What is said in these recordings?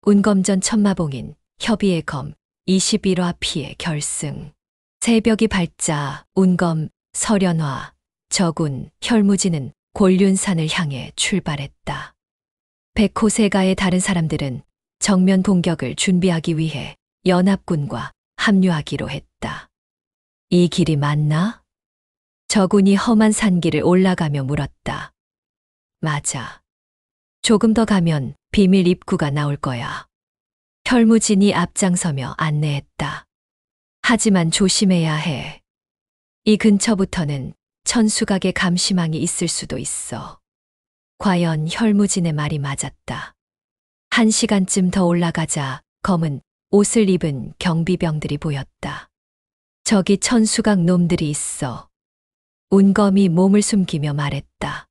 운검전 천마봉인 협의의 검 21화 피해 결승. 새벽이 밝자 운검, 설연화, 적운, 혈무지는 곤륜산을 향해 출발했다. 백호세가의 다른 사람들은 정면 공격을 준비하기 위해 연합군과 합류하기로 했다. 이 길이 맞나? 적운이 험한 산길을 올라가며 물었다. 맞아. 조금 더 가면 비밀 입구가 나올 거야. 혈무진이 앞장서며 안내했다. 하지만 조심해야 해. 이 근처부터는 천수각의 감시망이 있을 수도 있어. 과연 혈무진의 말이 맞았다. 1시간쯤 더 올라가자 검은 옷을 입은 경비병들이 보였다. 저기 천수각 놈들이 있어. 운검이 몸을 숨기며 말했다.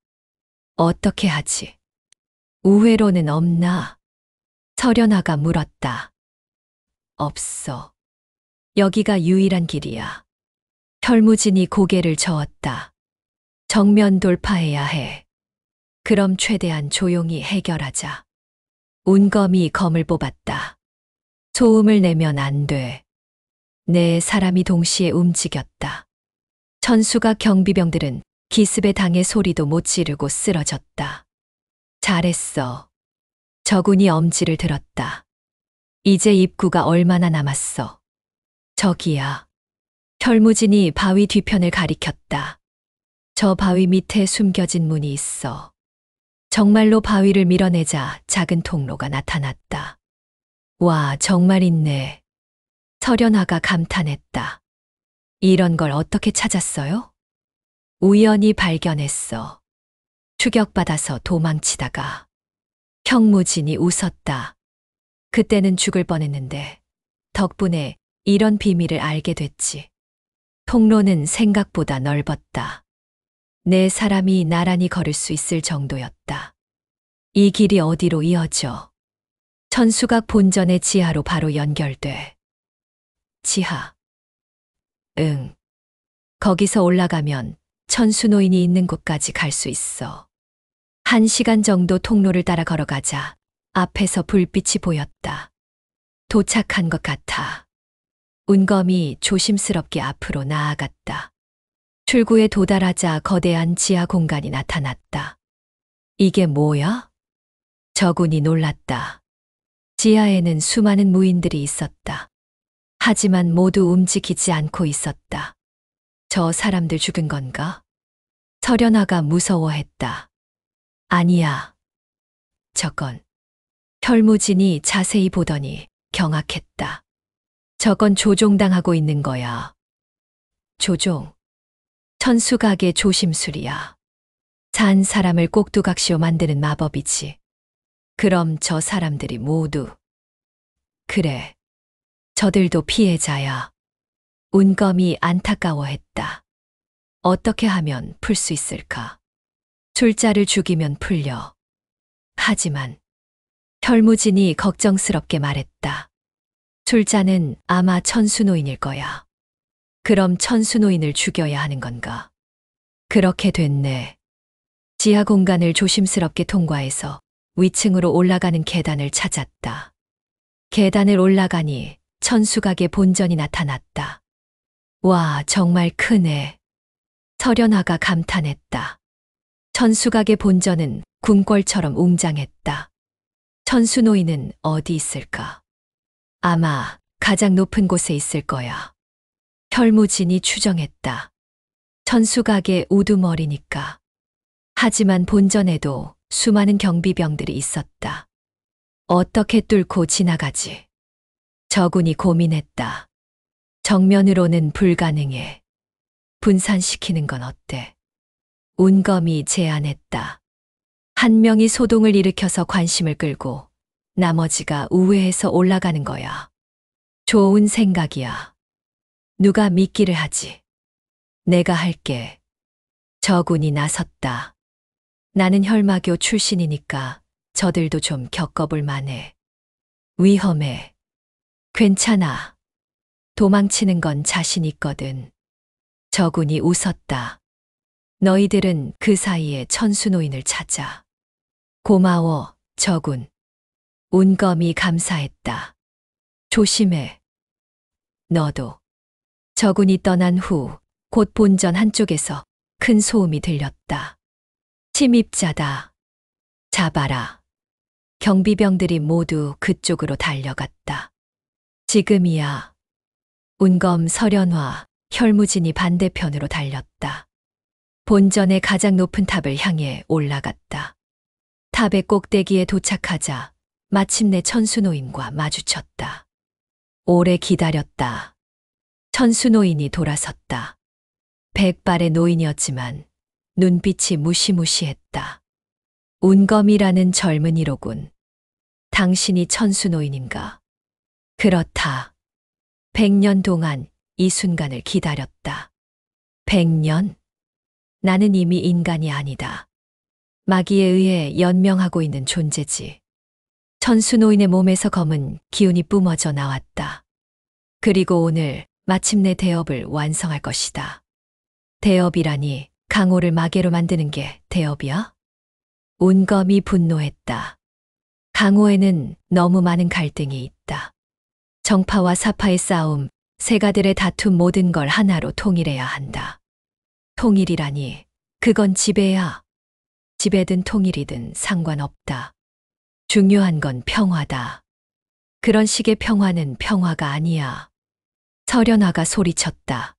어떻게 하지? 우회로는 없나? 설연화가 물었다. 없어. 여기가 유일한 길이야. 혈무진이 고개를 저었다. 정면 돌파해야 해. 그럼 최대한 조용히 해결하자. 운검이 검을 뽑았다. 소음을 내면 안 돼. 네 사람이 동시에 움직였다. 천수각 경비병들은 기습에 당해 소리도 못 지르고 쓰러졌다. 잘했어. 적운이 엄지를 들었다. 이제 입구가 얼마나 남았어? 저기야. 혈무진이 바위 뒤편을 가리켰다. 저 바위 밑에 숨겨진 문이 있어. 정말로 바위를 밀어내자 작은 통로가 나타났다. 와, 정말 있네. 설연화가 감탄했다. 이런 걸 어떻게 찾았어요? 우연히 발견했어. 추격받아서 도망치다가. 혈무진이 웃었다. 그때는 죽을 뻔했는데 덕분에 이런 비밀을 알게 됐지. 통로는 생각보다 넓었다. 네 사람이 나란히 걸을 수 있을 정도였다. 이 길이 어디로 이어져? 천수각 본전의 지하로 바로 연결돼. 지하. 응. 거기서 올라가면 천수노인이 있는 곳까지 갈 수 있어. 1시간 정도 통로를 따라 걸어가자 앞에서 불빛이 보였다. 도착한 것 같아. 운검이 조심스럽게 앞으로 나아갔다. 출구에 도달하자 거대한 지하 공간이 나타났다. 이게 뭐야? 적운이 놀랐다. 지하에는 수많은 무인들이 있었다. 하지만 모두 움직이지 않고 있었다. 저 사람들 죽은 건가? 설연화가 무서워했다. 아니야. 저건. 혈무진이 자세히 보더니 경악했다. 저건 조종당하고 있는 거야. 조종. 천수각의 조심술이야. 산 사람을 꼭두각시로 만드는 마법이지. 그럼 저 사람들이 모두. 그래. 저들도 피해자야. 운검이 안타까워했다. 어떻게 하면 풀 수 있을까? 술자를 죽이면 풀려. 하지만 혈무진이 걱정스럽게 말했다. 술자는 아마 천수노인일 거야. 그럼 천수노인을 죽여야 하는 건가? 그렇게 됐네. 지하 공간을 조심스럽게 통과해서 위층으로 올라가는 계단을 찾았다. 계단을 올라가니 천수각의 본전이 나타났다. 와, 정말 크네. 설연화가 감탄했다. 천수각의 본전은 궁궐처럼 웅장했다. 천수노인은 어디 있을까? 아마 가장 높은 곳에 있을 거야. 혈무진이 추정했다. 천수각의 우두머리니까. 하지만 본전에도 수많은 경비병들이 있었다. 어떻게 뚫고 지나가지? 적운이 고민했다. 정면으로는 불가능해. 분산시키는 건 어때? 운검이 제안했다. 한 명이 소동을 일으켜서 관심을 끌고 나머지가 우회해서 올라가는 거야. 좋은 생각이야. 누가 믿기를 하지? 내가 할게. 적운이 나섰다. 나는 혈마교 출신이니까 저들도 좀 겪어볼 만해. 위험해. 괜찮아. 도망치는 건 자신 있거든. 적운이 웃었다. 너희들은 그 사이에 천수노인을 찾아. 고마워, 적운. 운검이 감사했다. 조심해. 너도. 저군이 떠난 후 곧 본전 한쪽에서 큰 소음이 들렸다. 침입자다. 잡아라. 경비병들이 모두 그쪽으로 달려갔다. 지금이야. 운검 설연화, 혈무진이 반대편으로 달렸다. 본전의 가장 높은 탑을 향해 올라갔다. 탑의 꼭대기에 도착하자 마침내 천수노인과 마주쳤다. 오래 기다렸다. 천수노인이 돌아섰다. 백발의 노인이었지만 눈빛이 무시무시했다. 운검이라는 젊은이로군. 당신이 천수노인인가? 그렇다. 100년 동안 이 순간을 기다렸다. 100년? 나는 이미 인간이 아니다. 마귀에 의해 연명하고 있는 존재지. 천수노인의 몸에서 검은 기운이 뿜어져 나왔다. 그리고 오늘 마침내 대업을 완성할 것이다. 대업이라니 강호를 마개로 만드는 게 대업이야? 운검이 분노했다. 강호에는 너무 많은 갈등이 있다. 정파와 사파의 싸움, 세가들의 다툼 모든 걸 하나로 통일해야 한다. 통일이라니 그건 지배야. 지배든 통일이든 상관없다. 중요한 건 평화다. 그런 식의 평화는 평화가 아니야. 설연화가 소리쳤다.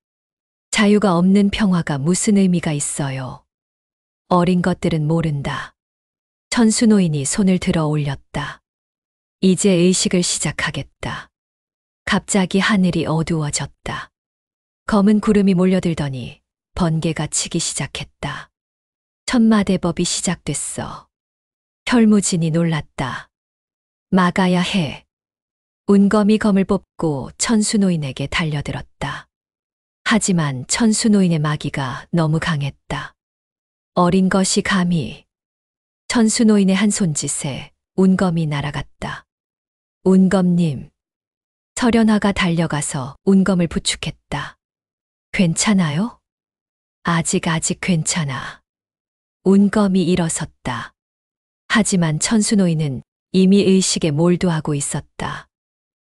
자유가 없는 평화가 무슨 의미가 있어요. 어린 것들은 모른다. 천수노인이 손을 들어 올렸다. 이제 의식을 시작하겠다. 갑자기 하늘이 어두워졌다. 검은 구름이 몰려들더니 번개가 치기 시작했다. 천마대법이 시작됐어. 혈무진이 놀랐다. 막아야 해. 운검이 검을 뽑고 천수노인에게 달려들었다. 하지만 천수노인의 마귀가 너무 강했다. 어린 것이 감히. 천수노인의 한 손짓에 운검이 날아갔다. 운검님. 설연화가 달려가서 운검을 부축했다. 괜찮아요? 아직 괜찮아. 운검이 일어섰다. 하지만 천수노인은 이미 의식에 몰두하고 있었다.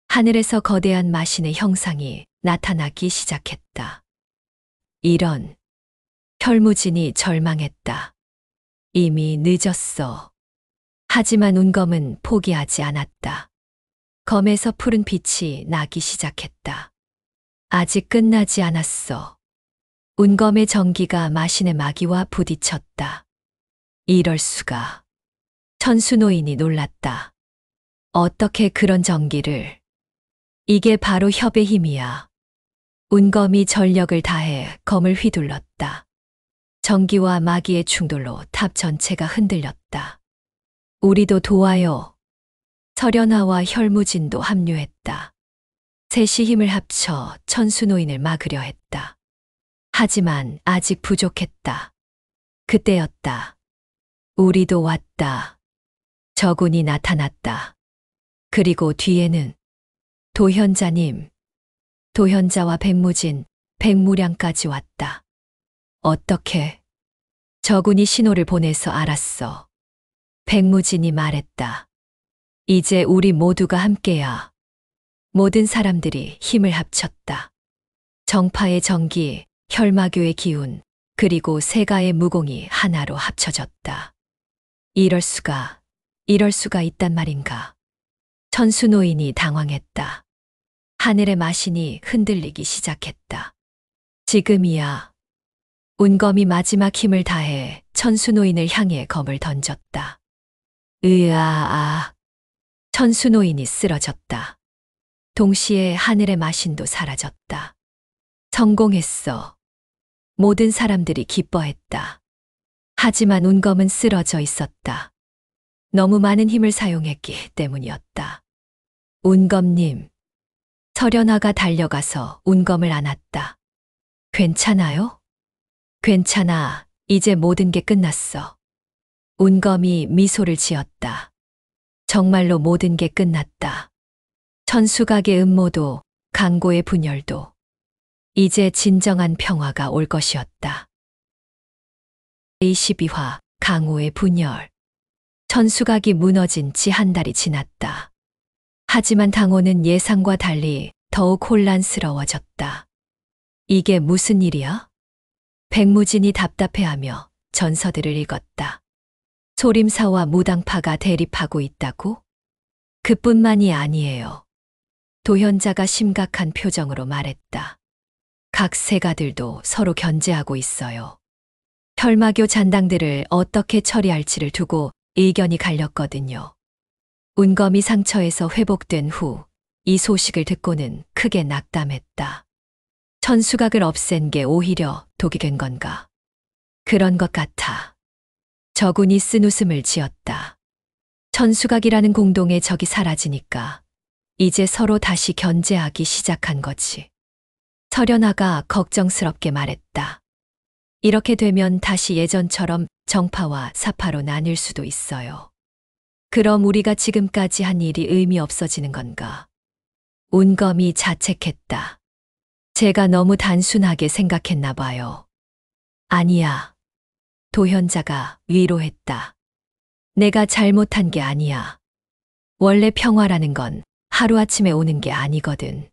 하늘에서 거대한 마신의 형상이 나타나기 시작했다. 이런. 혈무진이 절망했다. 이미 늦었어. 하지만 운검은 포기하지 않았다. 검에서 푸른 빛이 나기 시작했다. 아직 끝나지 않았어. 운검의 전기가 마신의 마귀와 부딪혔다. 이럴 수가. 천수노인이 놀랐다. 어떻게 그런 전기를. 이게 바로 협의 힘이야. 운검이 전력을 다해 검을 휘둘렀다. 전기와 마귀의 충돌로 탑 전체가 흔들렸다. 우리도 도와요. 설연화와 혈무진도 합류했다. 셋이 힘을 합쳐 천수노인을 막으려 했다. 하지만 아직 부족했다. 그때였다. 우리도 왔다. 저군이 나타났다. 그리고 뒤에는 도현자님, 도현자와 백무진, 백무량까지 왔다. 어떻게? 저군이 신호를 보내서 알았어. 백무진이 말했다. 이제 우리 모두가 함께야. 모든 사람들이 힘을 합쳤다. 정파의 정기, 혈마교의 기운, 그리고 세가의 무공이 하나로 합쳐졌다. 이럴 수가 있단 말인가. 천수노인이 당황했다. 하늘의 마신이 흔들리기 시작했다. 지금이야. 운검이 마지막 힘을 다해 천수노인을 향해 검을 던졌다. 으아아. 천수노인이 쓰러졌다. 동시에 하늘의 마신도 사라졌다. 성공했어. 모든 사람들이 기뻐했다. 하지만 운검은 쓰러져 있었다. 너무 많은 힘을 사용했기 때문이었다. 운검님. 설연화가 달려가서 운검을 안았다. 괜찮아요? 괜찮아. 이제 모든 게 끝났어. 운검이 미소를 지었다. 정말로 모든 게 끝났다. 천수각의 음모도, 강고의 분열도. 이제 진정한 평화가 올 것이었다. 제22화 강호의 분열. 천수각이 무너진 지 한 달이 지났다. 하지만 당호는 예상과 달리 더욱 혼란스러워졌다. 이게 무슨 일이야? 백무진이 답답해하며 전서들을 읽었다. 소림사와 무당파가 대립하고 있다고? 그뿐만이 아니에요. 도현자가 심각한 표정으로 말했다. 각 세가들도 서로 견제하고 있어요. 혈마교 잔당들을 어떻게 처리할지를 두고 의견이 갈렸거든요. 운검이 상처에서 회복된 후 이 소식을 듣고는 크게 낙담했다. 천수각을 없앤 게 오히려 독이 된 건가? 그런 것 같아. 저군이 쓴웃음을 지었다. 천수각이라는 공동의 적이 사라지니까 이제 서로 다시 견제하기 시작한 거지. 설현아가 걱정스럽게 말했다. 이렇게 되면 다시 예전처럼 정파와 사파로 나뉠 수도 있어요. 그럼 우리가 지금까지 한 일이 의미 없어지는 건가? 운검이 자책했다. 제가 너무 단순하게 생각했나 봐요. 아니야. 도현자가 위로했다. 내가 잘못한 게 아니야. 원래 평화라는 건 하루아침에 오는 게 아니거든.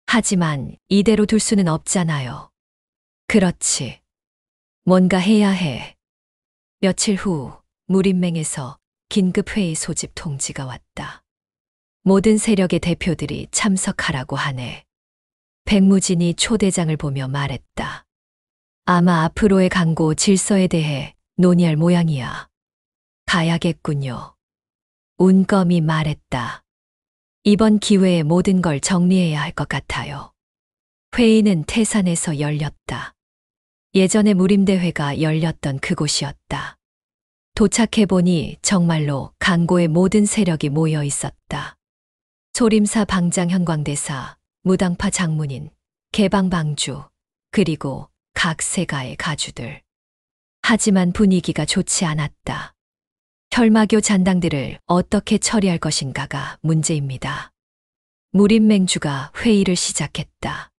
하지만 이대로 둘 수는 없잖아요. 그렇지. 뭔가 해야 해. 며칠 후 무림맹에서 긴급회의 소집 통지가 왔다. 모든 세력의 대표들이 참석하라고 하네. 백무진이 초대장을 보며 말했다. 아마 앞으로의 강고 질서에 대해 논의할 모양이야. 가야겠군요. 운검이 말했다. 이번 기회에 모든 걸 정리해야 할 것 같아요. 회의는 태산에서 열렸다. 예전에 무림대회가 열렸던 그곳이었다. 도착해보니 정말로 강고의 모든 세력이 모여 있었다. 소림사 방장 현광대사, 무당파 장문인, 개방방주, 그리고 각 세가의 가주들. 하지만 분위기가 좋지 않았다. 혈마교 잔당들을 어떻게 처리할 것인가가 문제입니다. 무림맹주가 회의를 시작했다.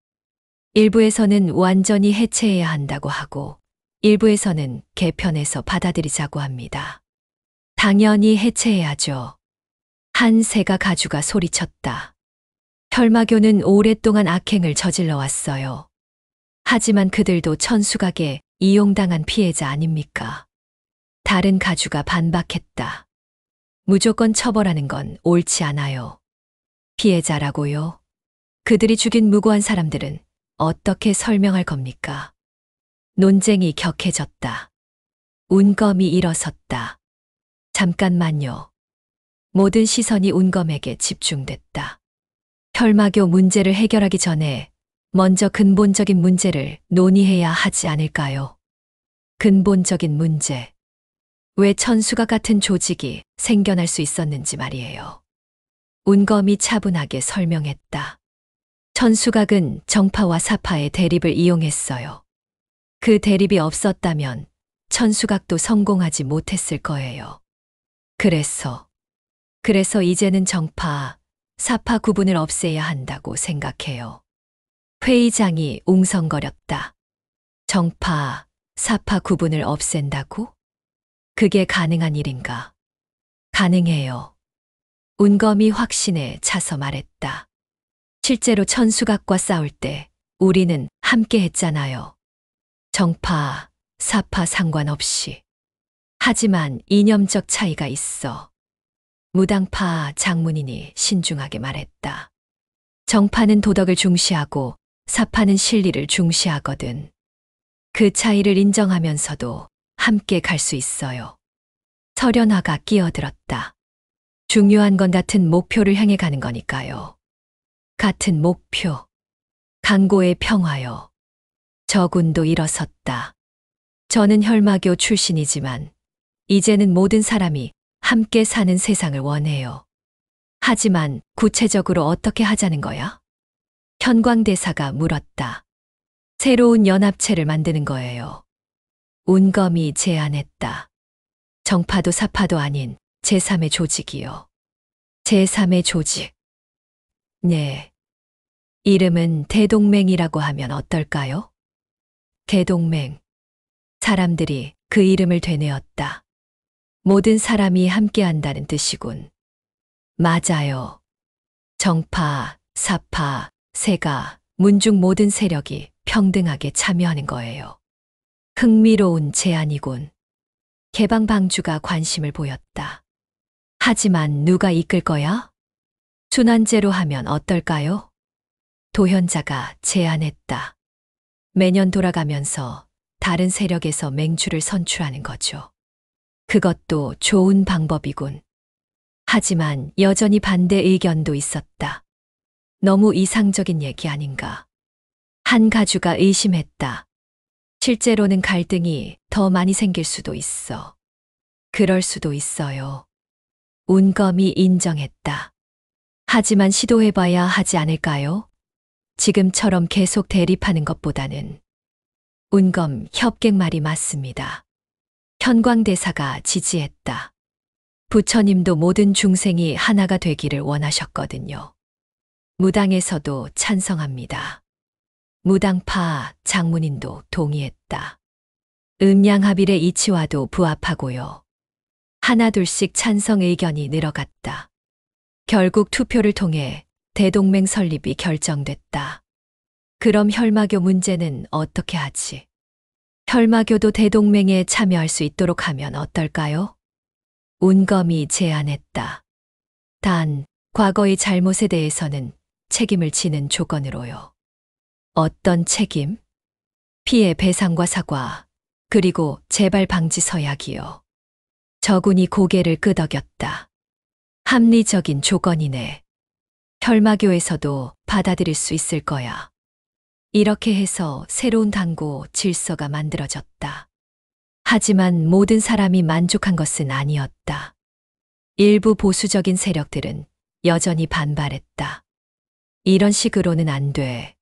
일부에서는 완전히 해체해야 한다고 하고, 일부에서는 개편해서 받아들이자고 합니다. 당연히 해체해야죠. 한 세가 가주가 소리쳤다. 혈마교는 오랫동안 악행을 저질러 왔어요. 하지만 그들도 천수각에 이용당한 피해자 아닙니까? 다른 가주가 반박했다. 무조건 처벌하는 건 옳지 않아요. 피해자라고요? 그들이 죽인 무고한 사람들은 어떻게 설명할 겁니까? 논쟁이 격해졌다. 운검이 일어섰다. 잠깐만요. 모든 시선이 운검에게 집중됐다. 혈마교 문제를 해결하기 전에 먼저 근본적인 문제를 논의해야 하지 않을까요? 근본적인 문제. 왜 천수각 같은 조직이 생겨날 수 있었는지 말이에요. 운검이 차분하게 설명했다. 천수각은 정파와 사파의 대립을 이용했어요. 그 대립이 없었다면 천수각도 성공하지 못했을 거예요. 그래서 이제는 정파, 사파 구분을 없애야 한다고 생각해요. 회의장이 웅성거렸다. 정파, 사파 구분을 없앤다고? 그게 가능한 일인가? 가능해요. 운검이 확신에 차서 말했다. 실제로 천수각과 싸울 때 우리는 함께 했잖아요. 정파, 사파 상관없이. 하지만 이념적 차이가 있어. 무당파 장문인이 신중하게 말했다. 정파는 도덕을 중시하고 사파는 실리를 중시하거든. 그 차이를 인정하면서도 함께 갈 수 있어요. 설현화가 끼어들었다. 중요한 건 같은 목표를 향해 가는 거니까요. 같은 목표. 강고의 평화요. 저군도 일어섰다. 저는 혈마교 출신이지만 이제는 모든 사람이 함께 사는 세상을 원해요. 하지만 구체적으로 어떻게 하자는 거야? 현광대사가 물었다. 새로운 연합체를 만드는 거예요. 운검이 제안했다. 정파도 사파도 아닌 제3의 조직이요. 제3의 조직. 네. 이름은 대동맹이라고 하면 어떨까요? 대동맹. 사람들이 그 이름을 되뇌었다. 모든 사람이 함께한다는 뜻이군. 맞아요. 정파, 사파, 세가, 문중 모든 세력이 평등하게 참여하는 거예요. 흥미로운 제안이군. 개방방주가 관심을 보였다. 하지만 누가 이끌 거야? 순환제로 하면 어떨까요? 도현자가 제안했다. 매년 돌아가면서 다른 세력에서 맹주를 선출하는 거죠. 그것도 좋은 방법이군. 하지만 여전히 반대 의견도 있었다. 너무 이상적인 얘기 아닌가. 한 가주가 의심했다. 실제로는 갈등이 더 많이 생길 수도 있어. 그럴 수도 있어요. 운검이 인정했다. 하지만 시도해봐야 하지 않을까요? 지금처럼 계속 대립하는 것보다는. 운검 협객 말이 맞습니다. 현광대사가 지지했다. 부처님도 모든 중생이 하나가 되기를 원하셨거든요. 무당에서도 찬성합니다. 무당파 장문인도 동의했다. 음양합일의 이치와도 부합하고요. 하나둘씩 찬성 의견이 늘어갔다. 결국 투표를 통해 대동맹 설립이 결정됐다. 그럼 혈마교 문제는 어떻게 하지? 혈마교도 대동맹에 참여할 수 있도록 하면 어떨까요? 운검이 제안했다. 단, 과거의 잘못에 대해서는 책임을 지는 조건으로요. 어떤 책임? 피해 배상과 사과, 그리고 재발 방지 서약이요. 저군이 고개를 끄덕였다. 합리적인 조건이네. 혈마교에서도 받아들일 수 있을 거야. 이렇게 해서 새로운 당고 질서가 만들어졌다. 하지만 모든 사람이 만족한 것은 아니었다. 일부 보수적인 세력들은 여전히 반발했다. 이런 식으로는 안 돼.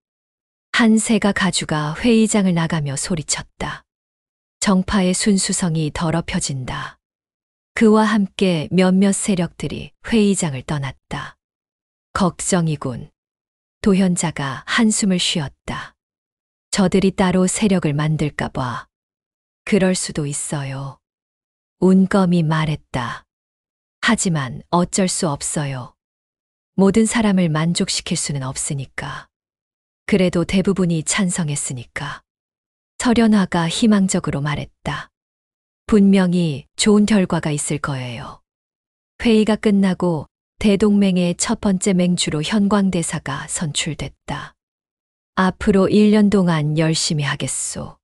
한 세가 가주가 회의장을 나가며 소리쳤다. 정파의 순수성이 더럽혀진다. 그와 함께 몇몇 세력들이 회의장을 떠났다. 걱정이군. 도현자가 한숨을 쉬었다. 저들이 따로 세력을 만들까 봐. 그럴 수도 있어요. 운검이 말했다. 하지만 어쩔 수 없어요. 모든 사람을 만족시킬 수는 없으니까. 그래도 대부분이 찬성했으니까. 설현화가 희망적으로 말했다. 분명히 좋은 결과가 있을 거예요. 회의가 끝나고 대동맹의 첫 번째 맹주로 현광대사가 선출됐다. 앞으로 1년 동안 열심히 하겠소.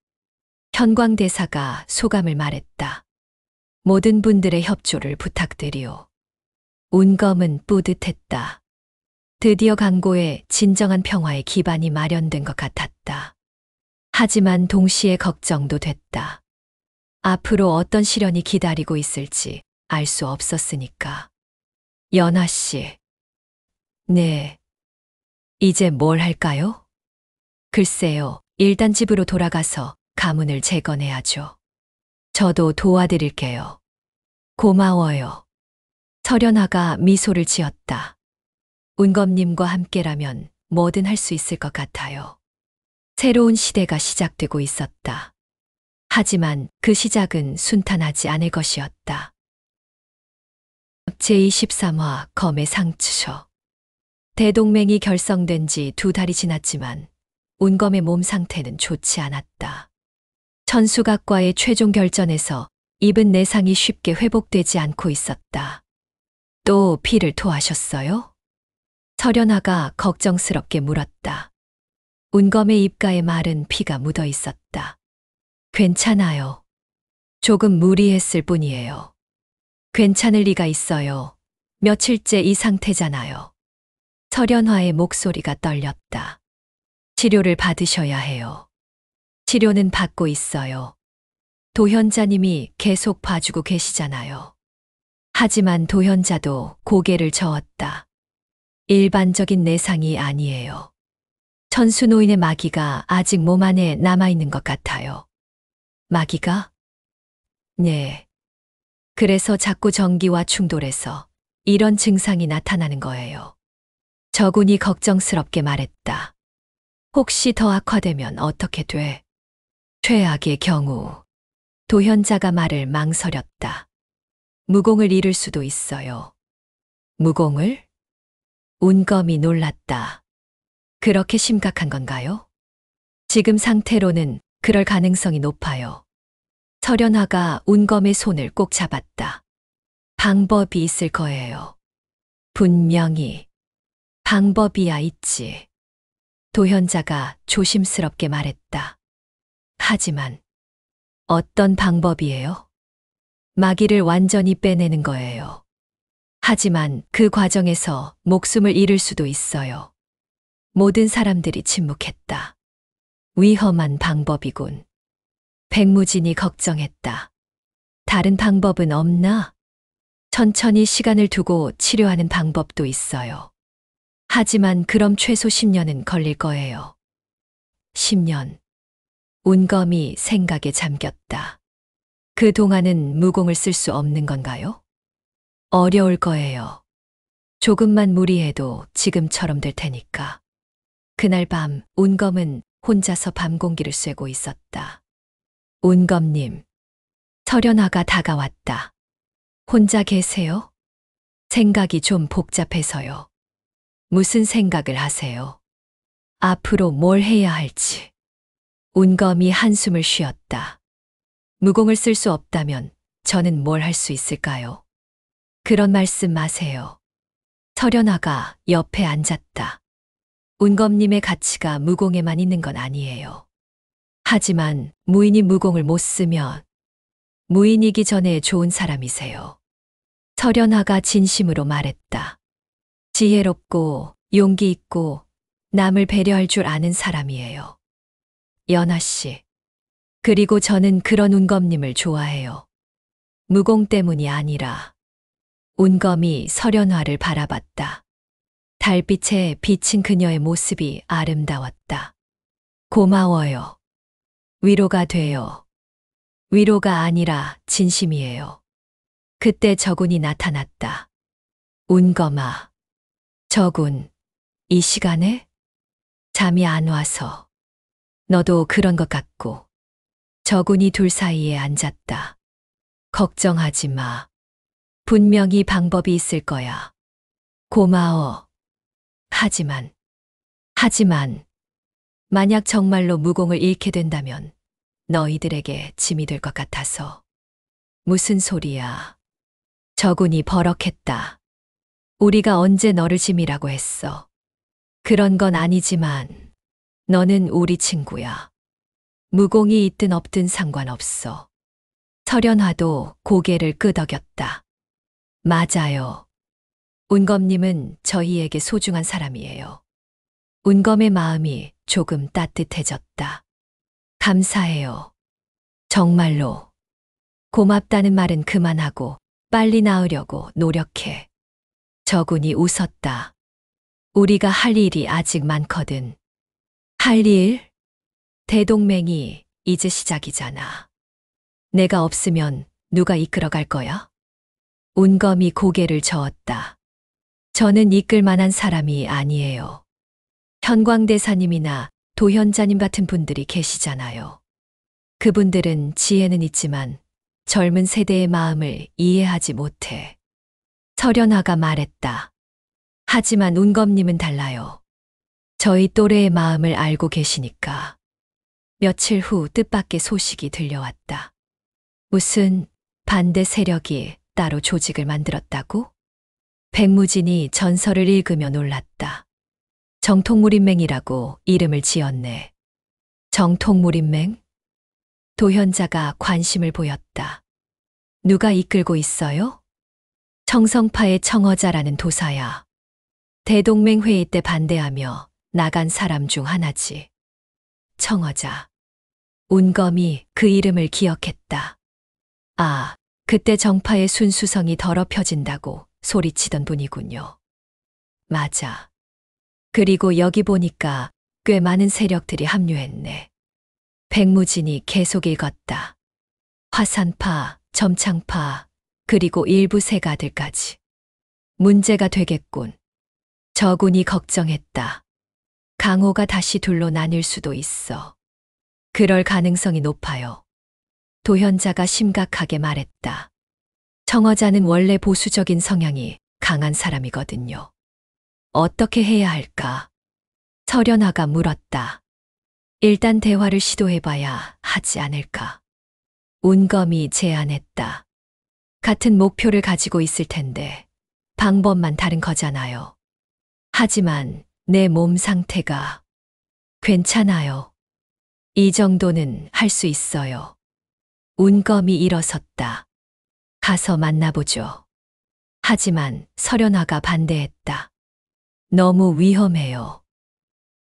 현광대사가 소감을 말했다. 모든 분들의 협조를 부탁드리오. 운검은 뿌듯했다. 드디어 강고에 진정한 평화의 기반이 마련된 것 같았다. 하지만 동시에 걱정도 됐다. 앞으로 어떤 시련이 기다리고 있을지 알 수 없었으니까. 연화 씨. 네. 이제 뭘 할까요? 글쎄요, 일단 집으로 돌아가서 가문을 재건해야죠. 저도 도와드릴게요. 고마워요. 설현화가 미소를 지었다. 운검님과 함께라면 뭐든 할 수 있을 것 같아요. 새로운 시대가 시작되고 있었다. 하지만 그 시작은 순탄하지 않을 것이었다. 제23화 검의 상처. 대동맹이 결성된 지 2달이 지났지만 운검의 몸 상태는 좋지 않았다. 천수각과의 최종 결전에서 입은 내상이 쉽게 회복되지 않고 있었다. 또 피를 토하셨어요? 설현화가 걱정스럽게 물었다. 운검의 입가에 마른 피가 묻어 있었다. 괜찮아요. 조금 무리했을 뿐이에요. 괜찮을 리가 있어요. 며칠째 이 상태잖아요. 설현화의 목소리가 떨렸다. 치료를 받으셔야 해요. 치료는 받고 있어요. 도현자님이 계속 봐주고 계시잖아요. 하지만 도현자도 고개를 저었다. 일반적인 내상이 아니에요. 천수노인의 마귀가 아직 몸 안에 남아있는 것 같아요. 마귀가? 네. 그래서 자꾸 전기와 충돌해서 이런 증상이 나타나는 거예요. 저군이 걱정스럽게 말했다. 혹시 더 악화되면 어떻게 돼? 최악의 경우. 도현자가 말을 망설였다. 무공을 잃을 수도 있어요. 무공을? 운검이 놀랐다. 그렇게 심각한 건가요? 지금 상태로는 그럴 가능성이 높아요. 설현아가 운검의 손을 꼭 잡았다. 방법이 있을 거예요. 분명히. 방법이야 있지. 도현자가 조심스럽게 말했다. 하지만 어떤 방법이에요? 마귀를 완전히 빼내는 거예요. 하지만 그 과정에서 목숨을 잃을 수도 있어요. 모든 사람들이 침묵했다. 위험한 방법이군. 백무진이 걱정했다. 다른 방법은 없나? 천천히 시간을 두고 치료하는 방법도 있어요. 하지만 그럼 최소 10년은 걸릴 거예요. 10년. 운검이 생각에 잠겼다. 그동안은 무공을 쓸 수 없는 건가요? 어려울 거예요. 조금만 무리해도 지금처럼 될 테니까. 그날 밤 운검은 혼자서 밤 공기를 쐬고 있었다. 운검님. 설현아가 다가왔다. 혼자 계세요? 생각이 좀 복잡해서요. 무슨 생각을 하세요? 앞으로 뭘 해야 할지. 운검이 한숨을 쉬었다. 무공을 쓸 수 없다면 저는 뭘 할 수 있을까요? 그런 말씀 마세요. 설현아가 옆에 앉았다. 운검님의 가치가 무공에만 있는 건 아니에요. 하지만 무인이 무공을 못 쓰면 무인이기 전에 좋은 사람이세요. 설현아가 진심으로 말했다. 지혜롭고 용기 있고 남을 배려할 줄 아는 사람이에요. 연아 씨. 그리고 저는 그런 운검님을 좋아해요. 무공 때문이 아니라. 운검이 설현아를 바라봤다. 달빛에 비친 그녀의 모습이 아름다웠다. 고마워요. 위로가 돼요. 위로가 아니라 진심이에요. 그때 저군이 나타났다. 운검아. 저군. 이 시간에? 잠이 안 와서. 너도 그런 것 같고. 저군이 둘 사이에 앉았다. 걱정하지 마. 분명히 방법이 있을 거야. 고마워. 하지만, 만약 정말로 무공을 잃게 된다면 너희들에게 짐이 될 것 같아서. 무슨 소리야. 저군이 버럭했다. 우리가 언제 너를 짐이라고 했어. 그런 건 아니지만 너는 우리 친구야. 무공이 있든 없든 상관없어. 설현화도 고개를 끄덕였다. 맞아요. 운검님은 저희에게 소중한 사람이에요. 운검의 마음이 조금 따뜻해졌다. 감사해요. 정말로. 고맙다는 말은 그만하고 빨리 나으려고 노력해. 저군이 웃었다. 우리가 할 일이 아직 많거든. 할 일? 대동맹이 이제 시작이잖아. 내가 없으면 누가 이끌어갈 거야? 운검이 고개를 저었다. 저는 이끌 만한 사람이 아니에요. 현광대사님이나 도현자님 같은 분들이 계시잖아요. 그분들은 지혜는 있지만 젊은 세대의 마음을 이해하지 못해. 설현아가 말했다. 하지만 운검님은 달라요. 저희 또래의 마음을 알고 계시니까. 며칠 후 뜻밖의 소식이 들려왔다. 무슨 반대 세력이 따로 조직을 만들었다고? 백무진이 전설을 읽으며 놀랐다. 정통무림맹이라고 이름을 지었네. 정통무림맹? 도현자가 관심을 보였다. 누가 이끌고 있어요? 청성파의 청어자라는 도사야. 대동맹 회의 때 반대하며 나간 사람 중 하나지. 청어자. 운검이 그 이름을 기억했다. 아, 그때 정파의 순수성이 더럽혀진다고 소리치던 분이군요. 맞아. 그리고 여기 보니까 꽤 많은 세력들이 합류했네. 백무진이 계속 읽었다. 화산파, 점창파, 그리고 일부 세가들까지. 문제가 되겠군. 저군이 걱정했다. 강호가 다시 둘로 나뉠 수도 있어. 그럴 가능성이 높아요. 도현자가 심각하게 말했다. 청어자는 원래 보수적인 성향이 강한 사람이거든요. 어떻게 해야 할까? 설연아가 물었다. 일단 대화를 시도해봐야 하지 않을까? 운검이 제안했다. 같은 목표를 가지고 있을 텐데 방법만 다른 거잖아요. 하지만 내 몸 상태가 괜찮아요. 이 정도는 할 수 있어요. 운검이 일어섰다. 가서 만나보죠. 하지만 설연아가 반대했다. 너무 위험해요.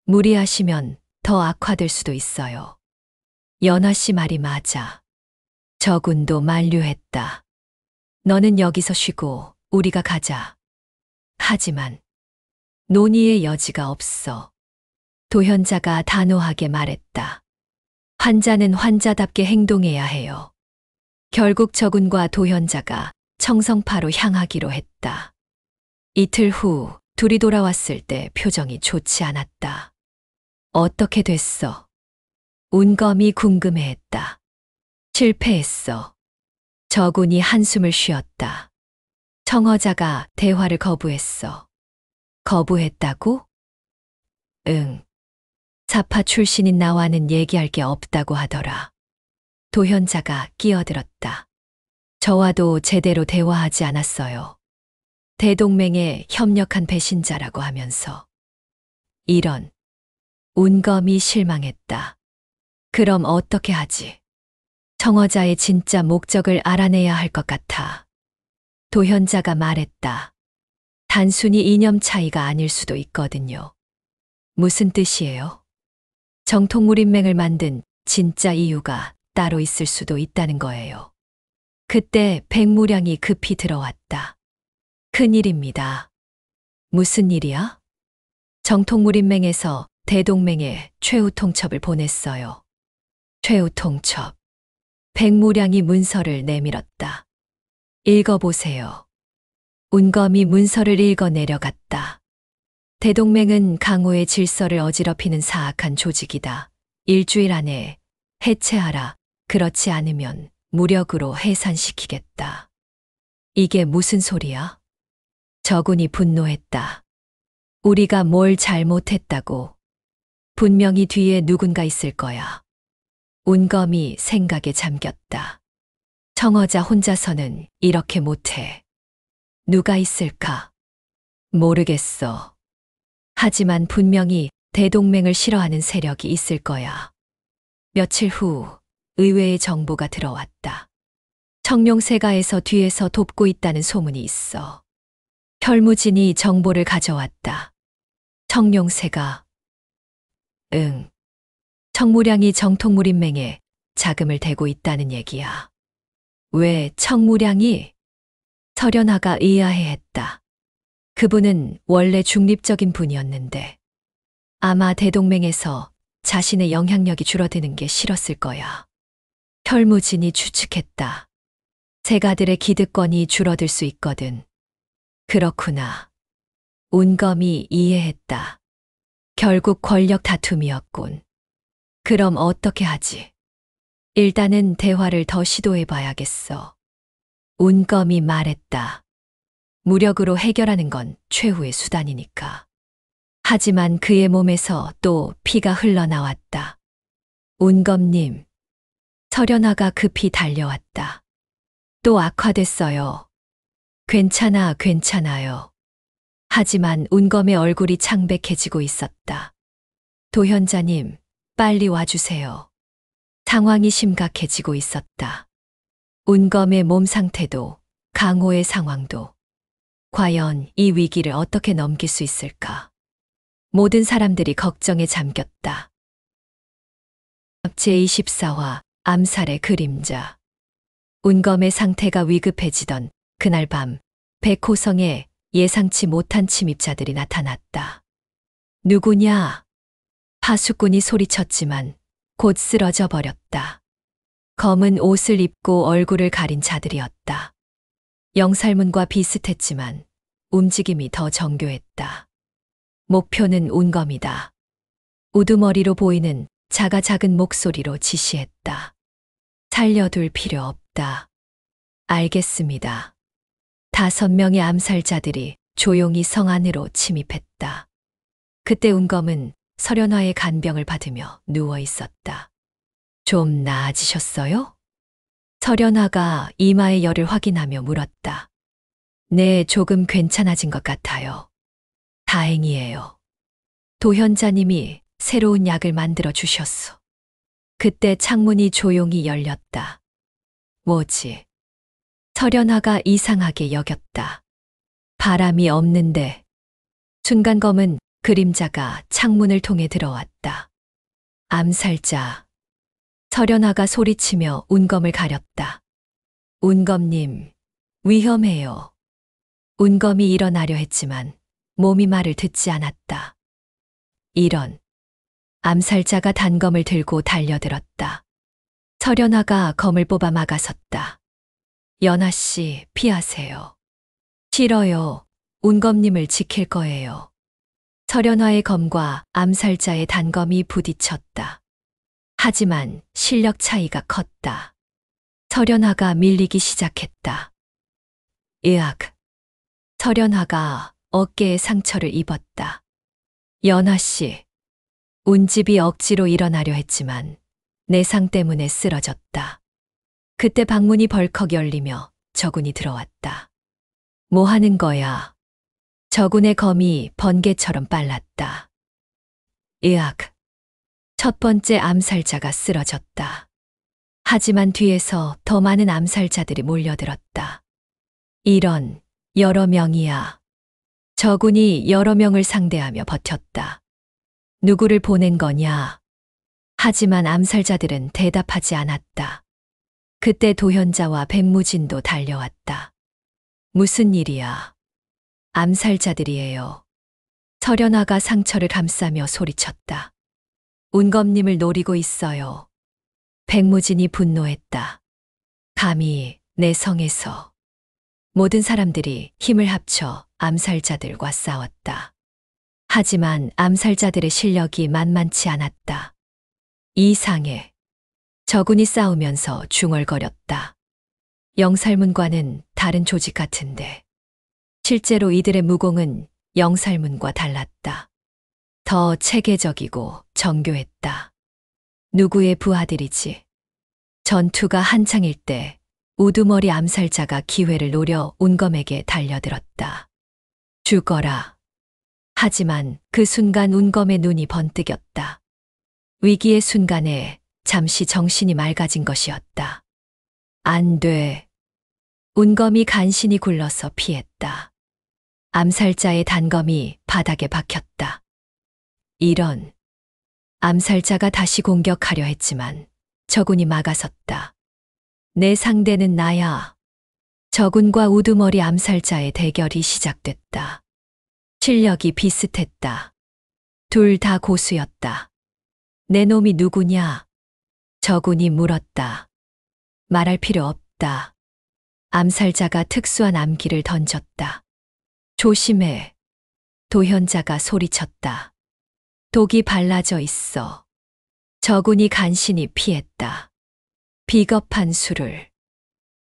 무리하시면 더 악화될 수도 있어요. 연화 씨 말이 맞아. 저군도 만류했다. 너는 여기서 쉬고 우리가 가자. 하지만 논의의 여지가 없어. 도현자가 단호하게 말했다. 환자는 환자답게 행동해야 해요. 결국 저군과 도현자가 청성파로 향하기로 했다. 이틀 후 둘이 돌아왔을 때 표정이 좋지 않았다. 어떻게 됐어? 운검이 궁금해했다. 실패했어. 저군이 한숨을 쉬었다. 청어자가 대화를 거부했어. 거부했다고? 응. 사파 출신인 나와는 얘기할 게 없다고 하더라. 도현자가 끼어들었다. 저와도 제대로 대화하지 않았어요. 대동맹에 협력한 배신자라고 하면서. 이런. 운검이 실망했다. 그럼 어떻게 하지? 청어자의 진짜 목적을 알아내야 할 것 같아. 도현자가 말했다. 단순히 이념 차이가 아닐 수도 있거든요. 무슨 뜻이에요? 정통무림맹을 만든 진짜 이유가 따로 있을 수도 있다는 거예요. 그때 백무량이 급히 들어왔다. 큰일입니다. 무슨 일이야? 정통무림맹에서 대동맹에 최후통첩을 보냈어요. 최후통첩. 백무량이 문서를 내밀었다. 읽어보세요. 운검이 문서를 읽어 내려갔다. 대동맹은 강호의 질서를 어지럽히는 사악한 조직이다. 일주일 안에 해체하라. 그렇지 않으면 무력으로 해산시키겠다. 이게 무슨 소리야? 저군이 분노했다. 우리가 뭘 잘못했다고. 분명히 뒤에 누군가 있을 거야. 운검이 생각에 잠겼다. 청어자 혼자서는 이렇게 못해. 누가 있을까? 모르겠어. 하지만 분명히 대동맹을 싫어하는 세력이 있을 거야. 며칠 후 의외의 정보가 들어왔다. 청룡세가에서 뒤에서 돕고 있다는 소문이 있어. 혈무진이 정보를 가져왔다. 청룡세가. 응. 청무량이 정통무림맹에 자금을 대고 있다는 얘기야. 왜 청무량이? 설연아가 의아해했다. 그분은 원래 중립적인 분이었는데 아마 대동맹에서 자신의 영향력이 줄어드는 게 싫었을 거야. 혈무진이 추측했다. 세가들의 기득권이 줄어들 수 있거든. 그렇구나. 운검이 이해했다. 결국 권력 다툼이었군. 그럼 어떻게 하지? 일단은 대화를 더 시도해 봐야겠어. 운검이 말했다. 무력으로 해결하는 건 최후의 수단이니까. 하지만 그의 몸에서 또 피가 흘러나왔다. 운검님. 설연아가 급히 달려왔다. 또 악화됐어요. 괜찮아요. 하지만 운검의 얼굴이 창백해지고 있었다. 도현자님, 빨리 와주세요. 상황이 심각해지고 있었다. 운검의 몸 상태도, 강호의 상황도. 과연 이 위기를 어떻게 넘길 수 있을까? 모든 사람들이 걱정에 잠겼다. 제24화 암살의 그림자. 운검의 상태가 위급해지던 그날 밤 백호성에 예상치 못한 침입자들이 나타났다. 누구냐? 파수꾼이 소리쳤지만 곧 쓰러져 버렸다. 검은 옷을 입고 얼굴을 가린 자들이었다. 영살문과 비슷했지만 움직임이 더 정교했다. 목표는 운검이다. 우두머리로 보이는 자가 작은 목소리로 지시했다. 살려둘 필요 없다. 알겠습니다. 5명의 암살자들이 조용히 성 안으로 침입했다. 그때 운검은 설연화의 간병을 받으며 누워 있었다. 좀 나아지셨어요? 설연화가 이마의 열을 확인하며 물었다. 네, 조금 괜찮아진 것 같아요. 다행이에요. 도현자님이 새로운 약을 만들어 주셨소. 그때 창문이 조용히 열렸다. 뭐지? 설연화가 이상하게 여겼다. 바람이 없는데. 순간 검은 그림자가 창문을 통해 들어왔다. 암살자. 설연화가 소리치며 운검을 가렸다. 운검님, 위험해요. 운검이 일어나려 했지만 몸이 말을 듣지 않았다. 이런. 암살자가 단검을 들고 달려들었다. 설연화가 검을 뽑아 막아섰다. 연아 씨, 피하세요. 싫어요. 운검님을 지킬 거예요. 설연화의 검과 암살자의 단검이 부딪혔다. 하지만 실력 차이가 컸다. 설연화가 밀리기 시작했다. 으악. 설연화가 어깨에 상처를 입었다. 연아 씨. 운집이 억지로 일어나려 했지만 내상 때문에 쓰러졌다. 그때 방문이 벌컥 열리며 저군이 들어왔다. 뭐 하는 거야? 저군의 검이 번개처럼 빨랐다. 으악. 첫 번째 암살자가 쓰러졌다. 하지만 뒤에서 더 많은 암살자들이 몰려들었다. 이런, 여러 명이야. 저군이 여러 명을 상대하며 버텼다. 누구를 보낸 거냐? 하지만 암살자들은 대답하지 않았다. 그때 도현자와 백무진도 달려왔다. 무슨 일이야? 암살자들이에요. 설연화가 상처를 감싸며 소리쳤다. 운검님을 노리고 있어요. 백무진이 분노했다. 감히 내 성에서. 모든 사람들이 힘을 합쳐 암살자들과 싸웠다. 하지만 암살자들의 실력이 만만치 않았다. 이상해. 저군이 싸우면서 중얼거렸다. 영살문과는 다른 조직 같은데. 실제로 이들의 무공은 영살문과 달랐다. 더 체계적이고 정교했다. 누구의 부하들이지? 전투가 한창일 때 우두머리 암살자가 기회를 노려 운검에게 달려들었다. 죽어라. 하지만 그 순간 운검의 눈이 번뜩였다. 위기의 순간에 잠시 정신이 맑아진 것이었다. 안 돼. 운검이 간신히 굴러서 피했다. 암살자의 단검이 바닥에 박혔다. 이런. 암살자가 다시 공격하려 했지만 저군이 막아섰다. 내 상대는 나야. 저군과 우두머리 암살자의 대결이 시작됐다. 실력이 비슷했다. 둘 다 고수였다. 내 놈이 누구냐? 저군이 물었다. 말할 필요 없다. 암살자가 특수한 암기를 던졌다. 조심해. 도현자가 소리쳤다. 독이 발라져 있어. 저군이 간신히 피했다. 비겁한 수를.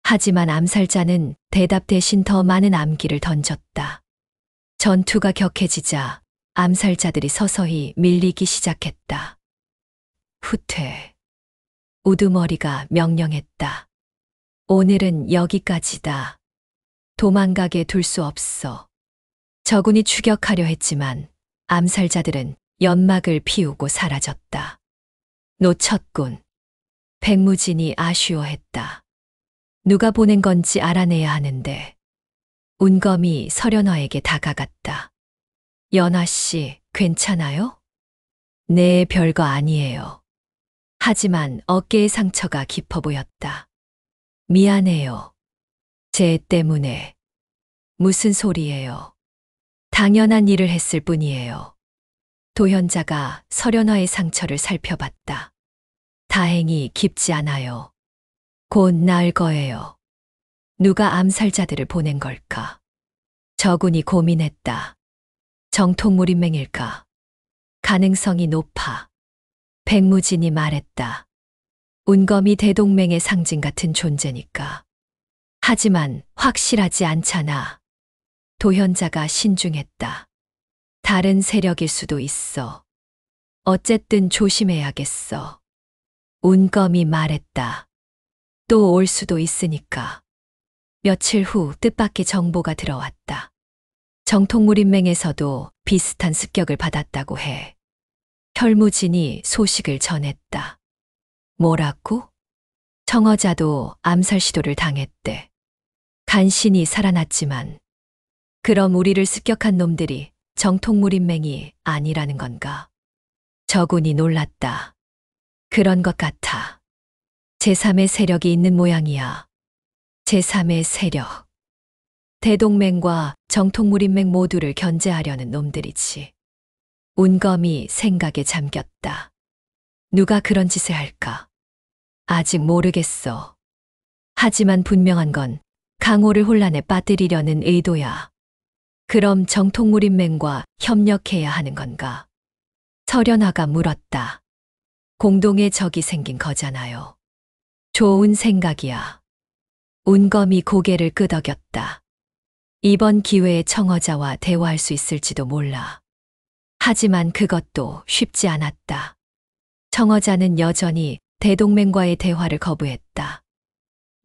하지만 암살자는 대답 대신 더 많은 암기를 던졌다. 전투가 격해지자 암살자들이 서서히 밀리기 시작했다. 후퇴. 우두머리가 명령했다. 오늘은 여기까지다. 도망가게 둘 수 없어. 저군이 추격하려 했지만 암살자들은 연막을 피우고 사라졌다. 놓쳤군. 백무진이 아쉬워했다. 누가 보낸 건지 알아내야 하는데. 운검이 설연화에게 다가갔다. 연화 씨, 괜찮아요? 네, 별거 아니에요. 하지만 어깨의 상처가 깊어 보였다. 미안해요. 쟤 때문에. 무슨 소리예요? 당연한 일을 했을 뿐이에요. 도현자가 설연화의 상처를 살펴봤다. 다행히 깊지 않아요. 곧 나을 거예요. 누가 암살자들을 보낸 걸까? 저군이 고민했다. 정통무림맹일까? 가능성이 높아. 백무진이 말했다. 운검이 대동맹의 상징 같은 존재니까. 하지만 확실하지 않잖아. 도현자가 신중했다. 다른 세력일 수도 있어. 어쨌든 조심해야겠어. 운검이 말했다. 또 올 수도 있으니까. 며칠 후 뜻밖의 정보가 들어왔다. 정통무림맹에서도 비슷한 습격을 받았다고 해. 혈무진이 소식을 전했다. 뭐라고? 청어자도 암살 시도를 당했대. 간신히 살아났지만 그럼 우리를 습격한 놈들이 정통무림맹이 아니라는 건가? 저군이 놀랐다. 그런 것 같아. 제3의 세력이 있는 모양이야. 제3의 세력. 대동맹과 정통무림맹 모두를 견제하려는 놈들이지. 운검이 생각에 잠겼다. 누가 그런 짓을 할까? 아직 모르겠어. 하지만 분명한 건 강호를 혼란에 빠뜨리려는 의도야. 그럼 정통무림맹과 협력해야 하는 건가? 설연화가 물었다. 공동의 적이 생긴 거잖아요. 좋은 생각이야. 운검이 고개를 끄덕였다. 이번 기회에 청어자와 대화할 수 있을지도 몰라. 하지만 그것도 쉽지 않았다. 청어자는 여전히 대동맹과의 대화를 거부했다.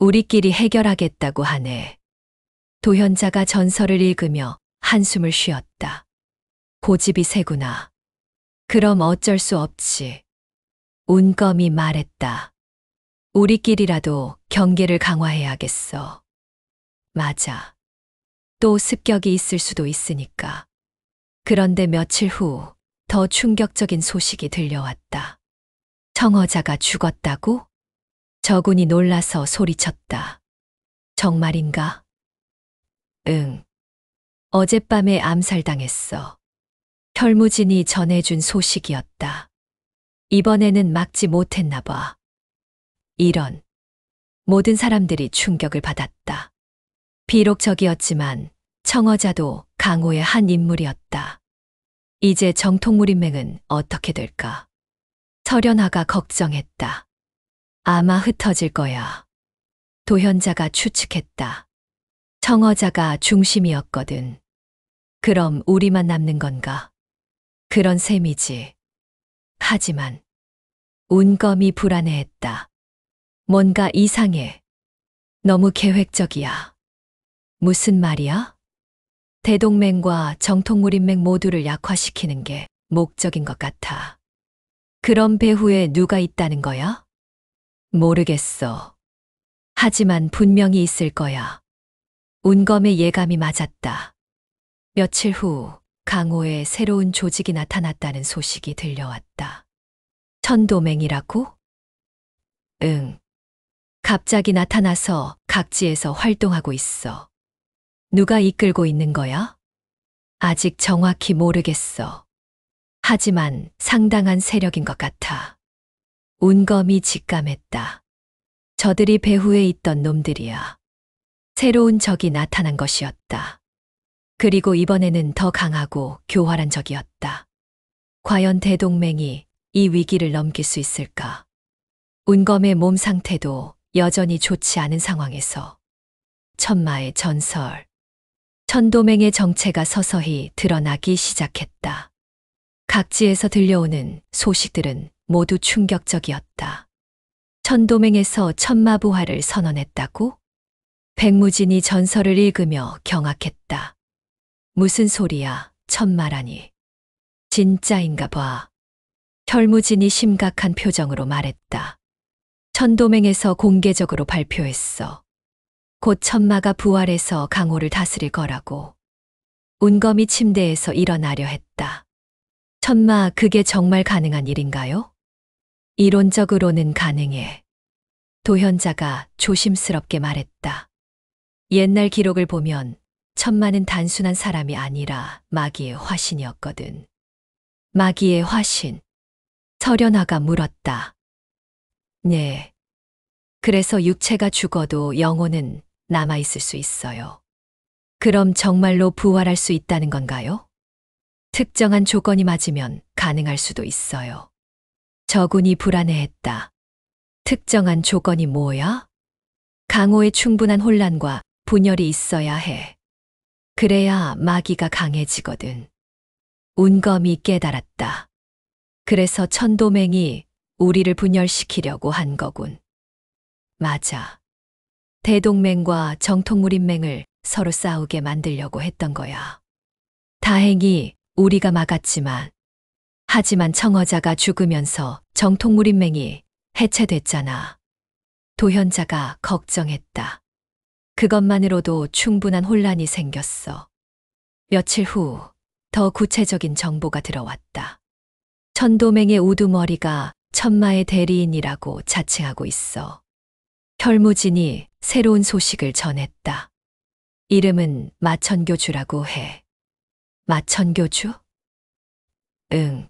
우리끼리 해결하겠다고 하네. 도현자가 전설을 읽으며 한숨을 쉬었다. 고집이 세구나. 그럼 어쩔 수 없지. 운검이 말했다. 우리끼리라도 경계를 강화해야겠어. 맞아. 또 습격이 있을 수도 있으니까. 그런데 며칠 후 더 충격적인 소식이 들려왔다. 청어자가 죽었다고? 저군이 놀라서 소리쳤다. 정말인가? 응. 어젯밤에 암살당했어. 혈무진이 전해준 소식이었다. 이번에는 막지 못했나 봐. 이런. 모든 사람들이 충격을 받았다. 비록 적이었지만 청어자도 강호의 한 인물이었다. 이제 정통무림맹은 어떻게 될까? 설연화가 걱정했다. 아마 흩어질 거야. 도현자가 추측했다. 청어자가 중심이었거든. 그럼 우리만 남는 건가? 그런 셈이지. 하지만 운검이 불안해했다. 뭔가 이상해. 너무 계획적이야. 무슨 말이야? 대동맹과 정통무림맹 모두를 약화시키는 게 목적인 것 같아. 그럼 배후에 누가 있다는 거야? 모르겠어. 하지만 분명히 있을 거야. 운검의 예감이 맞았다. 며칠 후 강호에 새로운 조직이 나타났다는 소식이 들려왔다. 천도맹이라고? 응. 갑자기 나타나서 각지에서 활동하고 있어. 누가 이끌고 있는 거야? 아직 정확히 모르겠어. 하지만 상당한 세력인 것 같아. 운검이 직감했다. 저들이 배후에 있던 놈들이야. 새로운 적이 나타난 것이었다. 그리고 이번에는 더 강하고 교활한 적이었다. 과연 대동맹이 이 위기를 넘길 수 있을까? 운검의 몸 상태도 여전히 좋지 않은 상황에서 천마의 전설, 천도맹의 정체가 서서히 드러나기 시작했다. 각지에서 들려오는 소식들은 모두 충격적이었다. 천도맹에서 천마부활을 선언했다고? 백무진이 전설을 읽으며 경악했다. 무슨 소리야, 천마라니. 진짜인가 봐. 혈무진이 심각한 표정으로 말했다. 천도맹에서 공개적으로 발표했어. 곧 천마가 부활해서 강호를 다스릴 거라고. 운검이 침대에서 일어나려 했다. 천마, 그게 정말 가능한 일인가요? 이론적으로는 가능해. 도현자가 조심스럽게 말했다. 옛날 기록을 보면 천마는 단순한 사람이 아니라 마귀의 화신이었거든. 마귀의 화신. 설연화가 물었다. 네. 그래서 육체가 죽어도 영혼은 남아있을 수 있어요. 그럼 정말로 부활할 수 있다는 건가요? 특정한 조건이 맞으면 가능할 수도 있어요. 저군이 불안해했다. 특정한 조건이 뭐야? 강호에 충분한 혼란과 분열이 있어야 해. 그래야 마귀가 강해지거든. 운검이 깨달았다. 그래서 천도맹이 우리를 분열시키려고 한 거군. 맞아. 대동맹과 정통무림맹을 서로 싸우게 만들려고 했던 거야. 다행히 우리가 막았지만, 하지만 청어자가 죽으면서 정통무림맹이 해체됐잖아. 도현자가 걱정했다. 그것만으로도 충분한 혼란이 생겼어. 며칠 후 더 구체적인 정보가 들어왔다. 천도맹의 우두머리가 천마의 대리인이라고 자칭하고 있어. 혈무진이 새로운 소식을 전했다. 이름은 마천교주라고 해. 마천교주? 응.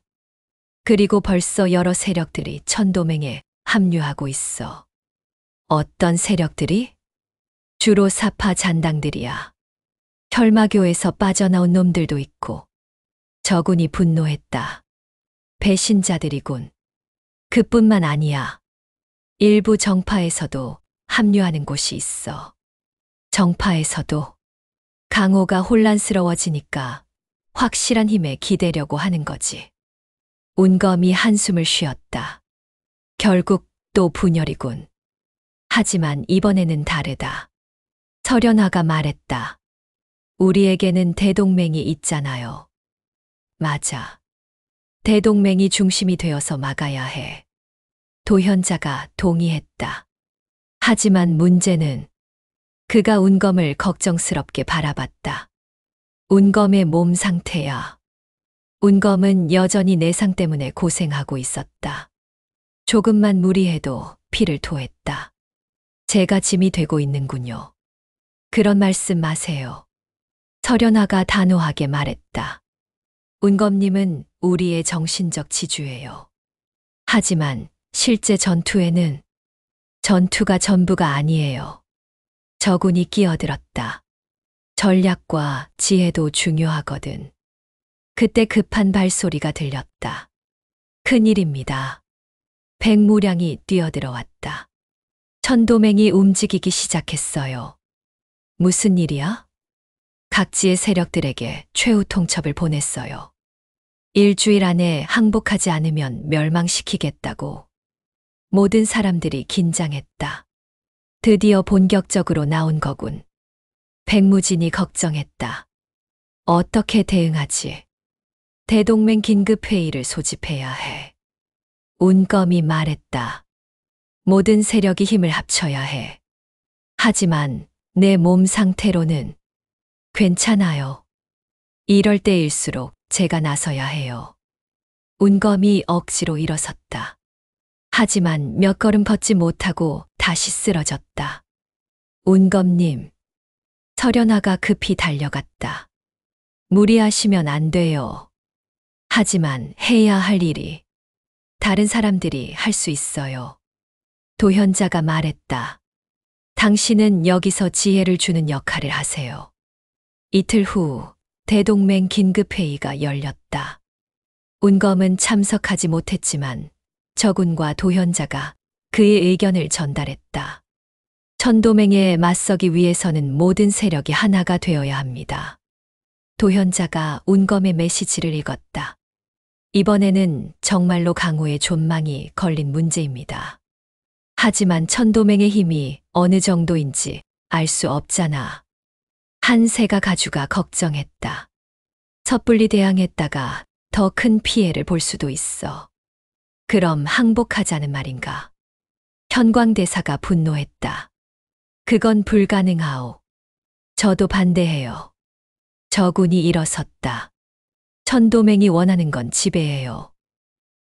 그리고 벌써 여러 세력들이 천도맹에 합류하고 있어. 어떤 세력들이? 주로 사파 잔당들이야. 혈마교에서 빠져나온 놈들도 있고. 저군이 분노했다. 배신자들이군. 그뿐만 아니야. 일부 정파에서도 합류하는 곳이 있어. 정파에서도 강호가 혼란스러워지니까 확실한 힘에 기대려고 하는 거지. 운검이 한숨을 쉬었다. 결국 또 분열이군. 하지만 이번에는 다르다. 설현아가 말했다. 우리에게는 대동맹이 있잖아요. 맞아. 대동맹이 중심이 되어서 막아야 해. 도현자가 동의했다. 하지만 문제는 그가 운검을 걱정스럽게 바라봤다. 운검의 몸 상태야. 운검은 여전히 내상 때문에 고생하고 있었다. 조금만 무리해도 피를 토했다. 제가 짐이 되고 있는군요. 그런 말씀 마세요. 설현아가 단호하게 말했다. 운검님은 우리의 정신적 지주예요. 하지만 실제 전투에는 전투가 전부가 아니에요. 저군이 끼어들었다. 전략과 지혜도 중요하거든. 그때 급한 발소리가 들렸다. 큰일입니다. 백무량이 뛰어들어왔다. 천도맹이 움직이기 시작했어요. 무슨 일이야? 각지의 세력들에게 최후 통첩을 보냈어요. 일주일 안에 항복하지 않으면 멸망시키겠다고. 모든 사람들이 긴장했다. 드디어 본격적으로 나온 거군. 백무진이 걱정했다. 어떻게 대응하지? 대동맹 긴급회의를 소집해야 해. 운검이 말했다. 모든 세력이 힘을 합쳐야 해. 하지만 내 몸 상태로는 괜찮아요. 이럴 때일수록 제가 나서야 해요. 운검이 억지로 일어섰다. 하지만 몇 걸음 걷지 못하고 다시 쓰러졌다. 운검님. 설현아가 급히 달려갔다. 무리하시면 안 돼요. 하지만 해야 할 일이 다른 사람들이 할 수 있어요. 도현자가 말했다. 당신은 여기서 지혜를 주는 역할을 하세요. 이틀 후 대동맹 긴급회의가 열렸다. 운검은 참석하지 못했지만 저군과 도현자가 그의 의견을 전달했다. 천도맹에 맞서기 위해서는 모든 세력이 하나가 되어야 합니다. 도현자가 운검의 메시지를 읽었다. 이번에는 정말로 강호의 존망이 걸린 문제입니다. 하지만 천도맹의 힘이 어느 정도인지 알 수 없잖아. 한세가 가주가 걱정했다. 섣불리 대항했다가 더 큰 피해를 볼 수도 있어. 그럼 항복하자는 말인가? 현광대사가 분노했다. 그건 불가능하오. 저도 반대해요. 저군이 일어섰다. 천도맹이 원하는 건 지배예요.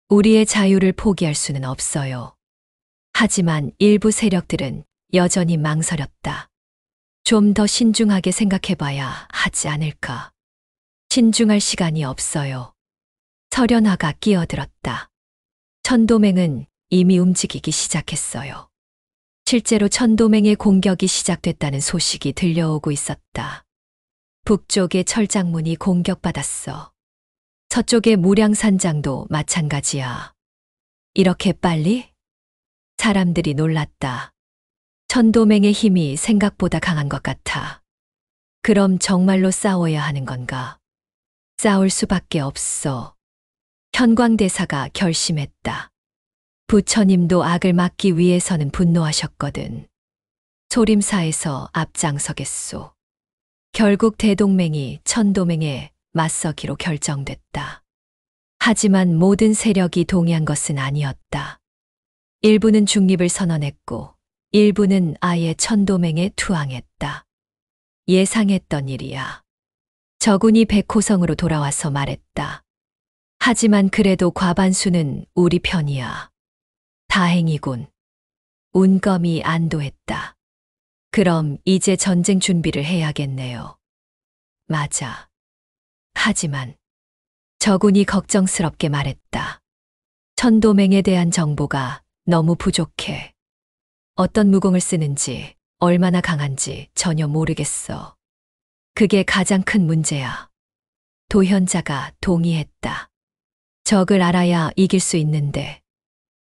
우리의 자유를 포기할 수는 없어요. 하지만 일부 세력들은 여전히 망설였다. 좀 더 신중하게 생각해봐야 하지 않을까. 신중할 시간이 없어요. 설현아가 끼어들었다. 천도맹은 이미 움직이기 시작했어요. 실제로 천도맹의 공격이 시작됐다는 소식이 들려오고 있었다. 북쪽의 철장문이 공격받았어. 서쪽의 무량산장도 마찬가지야. 이렇게 빨리? 사람들이 놀랐다. 천도맹의 힘이 생각보다 강한 것 같아. 그럼 정말로 싸워야 하는 건가? 싸울 수밖에 없어. 현광대사가 결심했다. 부처님도 악을 막기 위해서는 분노하셨거든. 소림사에서 앞장서겠소. 결국 대동맹이 천도맹에 맞서기로 결정됐다. 하지만 모든 세력이 동의한 것은 아니었다. 일부는 중립을 선언했고 일부는 아예 천도맹에 투항했다. 예상했던 일이야. 저군이 백호성으로 돌아와서 말했다. 하지만 그래도 과반수는 우리 편이야. 다행이군. 운검이 안도했다. 그럼 이제 전쟁 준비를 해야겠네요. 맞아. 하지만 저군이 걱정스럽게 말했다. 천도맹에 대한 정보가 너무 부족해. 어떤 무공을 쓰는지, 얼마나 강한지 전혀 모르겠어. 그게 가장 큰 문제야. 도현자가 동의했다. 적을 알아야 이길 수 있는데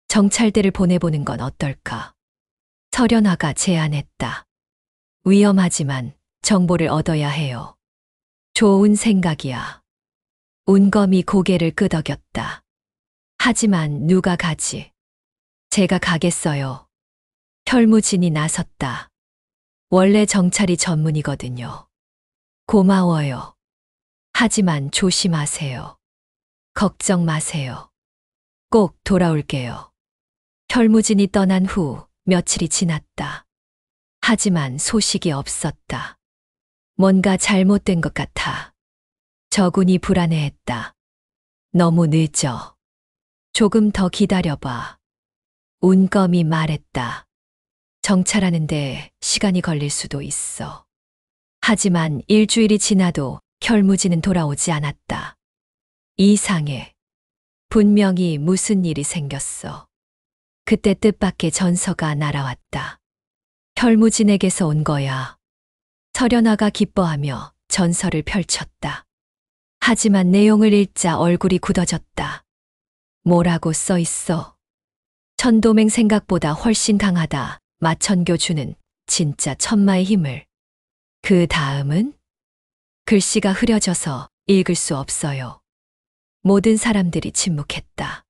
정찰대를 보내보는 건 어떨까? 설현화가 제안했다. 위험하지만 정보를 얻어야 해요. 좋은 생각이야. 운검이 고개를 끄덕였다. 하지만 누가 가지? 제가 가겠어요. 혈무진이 나섰다. 원래 정찰이 전문이거든요. 고마워요. 하지만 조심하세요. 걱정 마세요. 꼭 돌아올게요. 혈무진이 떠난 후 며칠이 지났다. 하지만 소식이 없었다. 뭔가 잘못된 것 같아. 저군이 불안해했다. 너무 늦어. 조금 더 기다려봐. 운검이 말했다. 정찰하는데 시간이 걸릴 수도 있어. 하지만 일주일이 지나도 혈무진은 돌아오지 않았다. 이상해. 분명히 무슨 일이 생겼어. 그때 뜻밖의 전서가 날아왔다. 혈무진에게서 온 거야. 설현화가 기뻐하며 전서를 펼쳤다. 하지만 내용을 읽자 얼굴이 굳어졌다. 뭐라고 써 있어? 천도맹 생각보다 훨씬 강하다. 마천교주는 진짜 천마의 힘을. 그 다음은? 글씨가 흐려져서 읽을 수 없어요. 모든 사람들이 침묵했다.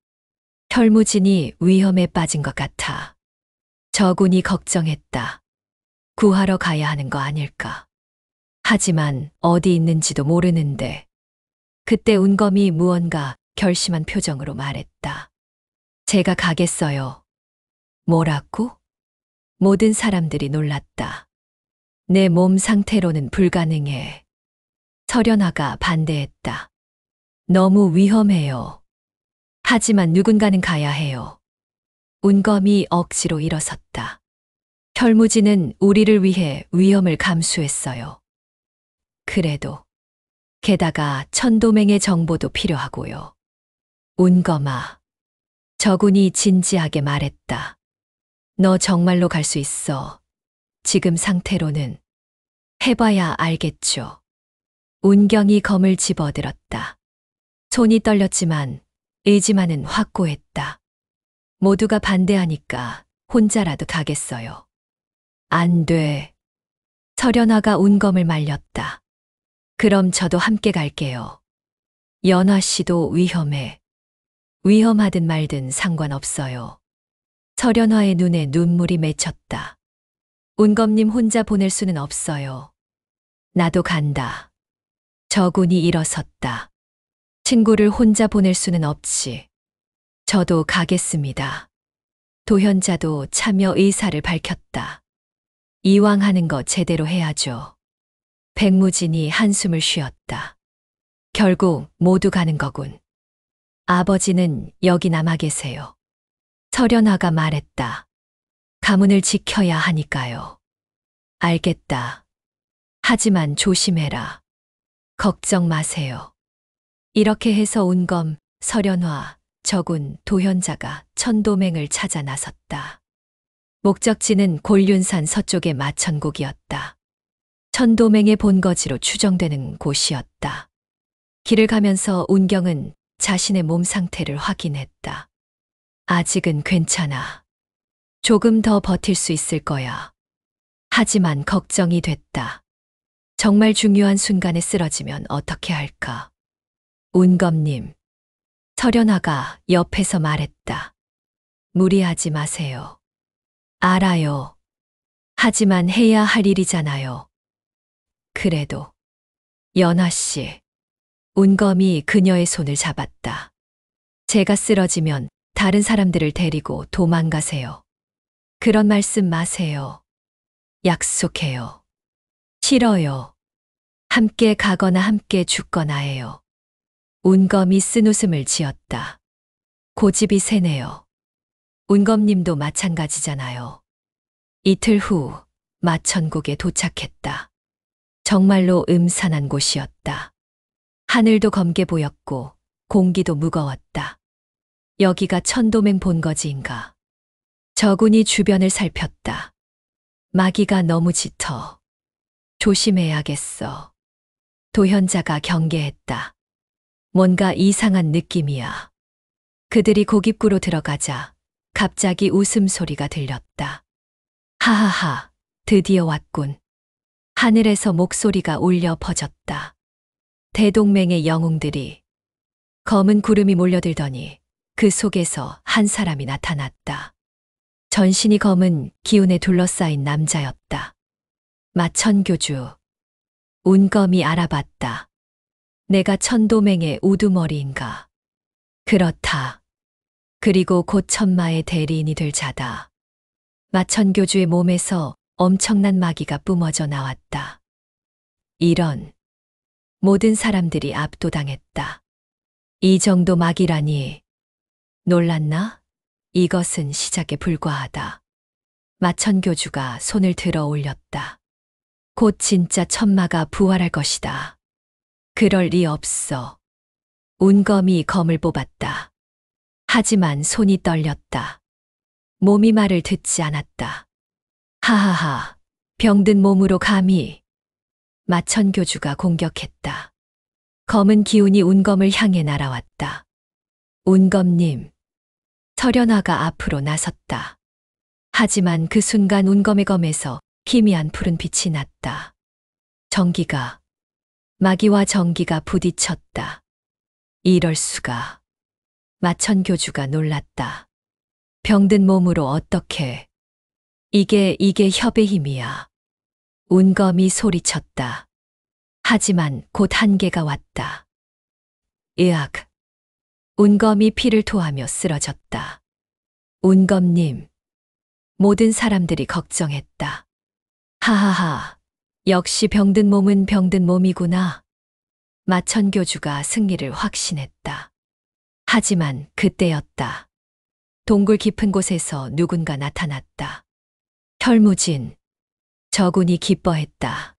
혈무진이 위험에 빠진 것 같아. 저군이 걱정했다. 구하러 가야 하는 거 아닐까. 하지만 어디 있는지도 모르는데. 그때 운검이 무언가 결심한 표정으로 말했다. 제가 가겠어요. 뭐라고? 모든 사람들이 놀랐다. 내 몸 상태로는 불가능해. 설현화가 반대했다. 너무 위험해요. 하지만 누군가는 가야 해요. 운검이 억지로 일어섰다. 혈무진은 우리를 위해 위험을 감수했어요. 그래도. 게다가 천도맹의 정보도 필요하고요. 운검아. 저군이 진지하게 말했다. 너 정말로 갈 수 있어. 지금 상태로는. 해봐야 알겠죠. 운경이 검을 집어들었다. 손이 떨렸지만 의지만은 확고했다. 모두가 반대하니까 혼자라도 가겠어요. 안 돼. 설현화가 운검을 말렸다. 그럼 저도 함께 갈게요. 연화 씨도 위험해. 위험하든 말든 상관없어요. 설현화의 눈에 눈물이 맺혔다. 운검님 혼자 보낼 수는 없어요. 나도 간다. 저군이 일어섰다. 친구를 혼자 보낼 수는 없지. 저도 가겠습니다. 도현자도 참여 의사를 밝혔다. 이왕 하는 거 제대로 해야죠. 백무진이 한숨을 쉬었다. 결국 모두 가는 거군. 아버지는 여기 남아 계세요. 설현화가 말했다. 가문을 지켜야 하니까요. 알겠다. 하지만 조심해라. 걱정 마세요. 이렇게 해서 운검, 설현화, 저군, 도현자가 천도맹을 찾아 나섰다. 목적지는 곤륜산 서쪽의 마천곡이었다. 천도맹의 본거지로 추정되는 곳이었다. 길을 가면서 운경은 자신의 몸 상태를 확인했다. 아직은 괜찮아. 조금 더 버틸 수 있을 거야. 하지만 걱정이 됐다. 정말 중요한 순간에 쓰러지면 어떻게 할까? 운검님, 설연아가 옆에서 말했다. 무리하지 마세요. 알아요. 하지만 해야 할 일이잖아요. 그래도, 연아 씨. 운검이 그녀의 손을 잡았다. 제가 쓰러지면 다른 사람들을 데리고 도망가세요. 그런 말씀 마세요. 약속해요. 싫어요. 함께 가거나 함께 죽거나 해요. 운검이 쓴웃음을 지었다. 고집이 세네요. 운검님도 마찬가지잖아요. 이틀 후 마천국에 도착했다. 정말로 음산한 곳이었다. 하늘도 검게 보였고 공기도 무거웠다. 여기가 천도맹 본거지인가? 저군이 주변을 살폈다. 마귀가 너무 짙어. 조심해야겠어. 도현자가 경계했다. 뭔가 이상한 느낌이야. 그들이 고깃구로 들어가자 갑자기 웃음소리가 들렸다. 하하하, 드디어 왔군. 하늘에서 목소리가 울려 퍼졌다. 대동맹의 영웅들이. 검은 구름이 몰려들더니 그 속에서 한 사람이 나타났다. 전신이 검은 기운에 둘러싸인 남자였다. 마천교주. 운검이 알아봤다. 내가 천도맹의 우두머리인가? 그렇다. 그리고 곧 천마의 대리인이 될 자다. 마천교주의 몸에서 엄청난 마귀가 뿜어져 나왔다. 이런. 모든 사람들이 압도당했다. 이 정도 마귀라니. 놀랐나? 이것은 시작에 불과하다. 마천교주가 손을 들어 올렸다. 곧 진짜 천마가 부활할 것이다. 그럴 리 없어. 운검이 검을 뽑았다. 하지만 손이 떨렸다. 몸이 말을 듣지 않았다. 하하하, 병든 몸으로 감히. 마천교주가 공격했다. 검은 기운이 운검을 향해 날아왔다. 운검님. 설연아가 앞으로 나섰다. 하지만 그 순간 운검의 검에서 희미한 푸른 빛이 났다. 전기가, 마귀와 전기가 부딪혔다. 이럴 수가. 마천교주가 놀랐다. 병든 몸으로 어떻게. 이게 협의 힘이야. 운검이 소리쳤다. 하지만 곧 한계가 왔다. 으악. 운검이 피를 토하며 쓰러졌다. 운검님. 모든 사람들이 걱정했다. 하하하. 역시 병든 몸은 병든 몸이구나. 마천교주가 승리를 확신했다. 하지만 그때였다. 동굴 깊은 곳에서 누군가 나타났다. 혈무진. 저군이 기뻐했다.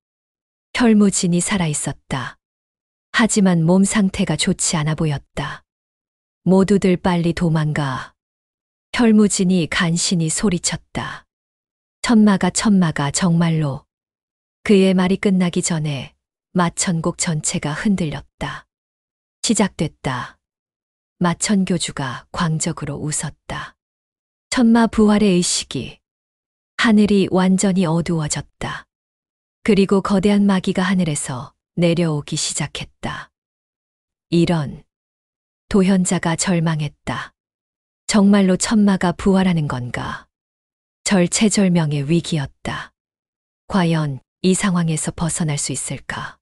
혈무진이 살아있었다. 하지만 몸 상태가 좋지 않아 보였다. 모두들 빨리 도망가. 혈무진이 간신히 소리쳤다. 천마가 정말로. 그의 말이 끝나기 전에 마천국 전체가 흔들렸다. 시작됐다. 마천교주가 광적으로 웃었다. 천마 부활의 의식이. 하늘이 완전히 어두워졌다. 그리고 거대한 마귀가 하늘에서 내려오기 시작했다. 이런. 도현자가 절망했다. 정말로 천마가 부활하는 건가? 절체절명의 위기였다. 과연 이 상황에서 벗어날 수 있을까?